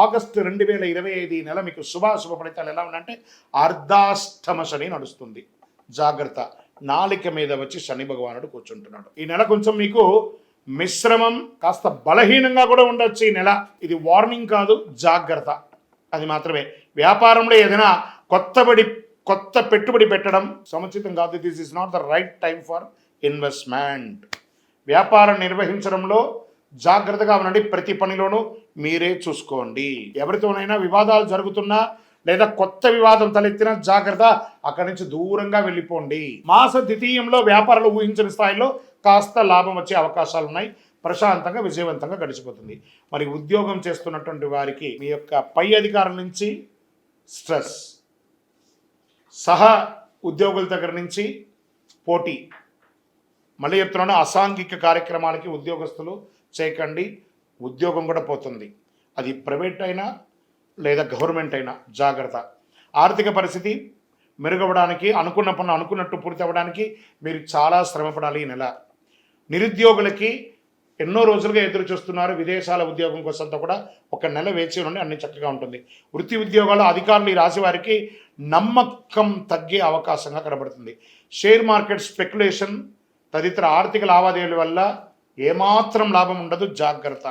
August 2025 ఈ నెల మీకు శుభ ఫలితాలు ఎలా ఉన్నాయంటే అర్ధాష్టమ శని నడుస్తుంది. జాగ్రత్త, నాలిక మీద వచ్చి శని భగవానుడు కూర్చుంటున్నాడు. ఈ నెల కొంచెం మీకు మిశ్రమం, కాస్త బలహీనంగా కూడా ఉండొచ్చు ఈ నెల. ఇది వార్నింగ్ కాదు, జాగ్రత్త అది మాత్రమే. వ్యాపారంలో ఏదైనా కొత్త పెట్టుబడి పెట్టడం సముచితం కాదు. This is not the right time for investment. వ్యాపారం నిర్వహించడంలో జాగ్రత్తగా ఉండండి. ప్రతి పనిలోనూ మీరే చూసుకోండి. ఎవరితోనైనా వివాదాలు జరుగుతున్నా లేదా కొత్త వివాదం తలెత్తినా జాగ్రత్త, అక్కడి నుంచి దూరంగా వెళ్ళిపోండి. మాస ద్వితీయంలో వ్యాపారాలు ఊహించిన స్థాయిలో కాస్త లాభం వచ్చే అవకాశాలు ఉన్నాయి. ప్రశాంతంగా విజయవంతంగా గడిచిపోతుంది. మరి ఉద్యోగం చేస్తున్నటువంటి వారికి మీ యొక్క పై అధికారుల నుంచి స్ట్రెస్, సహ ఉద్యోగుల దగ్గర నుంచి పోటీ, మళ్ళీ చెప్తున్నాను, అసాంఘిక కార్యక్రమాలకి ఉద్యోగస్తులు చేయకండి. ఉద్యోగం కూడా పోతుంది. అది ప్రైవేట్ అయినా లేదా గవర్నమెంట్ అయినా జాగ్రత్త. ఆర్థిక పరిస్థితి మెరుగవడానికి, అనుకున్న పనులు అనుకున్నట్టు పూర్తి అవ్వడానికి మీరు చాలా శ్రమపడాలి ఈ నెల. నిరుద్యోగులకి ఎన్నో రోజులుగా ఎదురు చూస్తున్నారు విదేశాల ఉద్యోగం కోసంతో కూడా ఒక నెల వేచి ఉండి అన్ని చక్కగా ఉంటుంది. వృత్తి ఉద్యోగాలు అధికారులు ఈ రాశి వారికి నమ్మకం తగ్గే అవకాశంగా కనబడుతుంది. షేర్ మార్కెట్ స్పెక్యులేషన్ తదితర ఆర్థిక లావాదేవీల వల్ల ఏమాత్రం లాభం ఉండదు, జాగ్రత్త.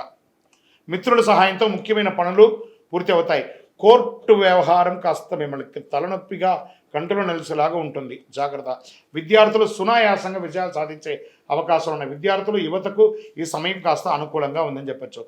మిత్రుల సహాయంతో ముఖ్యమైన పనులు పూర్తి అవుతాయి. కోర్టు వ్యవహారం కాస్త మిమ్మల్ని తలనొప్పిగా కంటిలో నిలిచేలాగా ఉంటుంది, జాగ్రత్త. విద్యార్థులు సునాయాసంగా విజయాలు సాధించే అవకాశాలు ఉన్నాయి. విద్యార్థులు యువతకు ఈ సమయం కాస్త అనుకూలంగా ఉందని చెప్పచ్చు.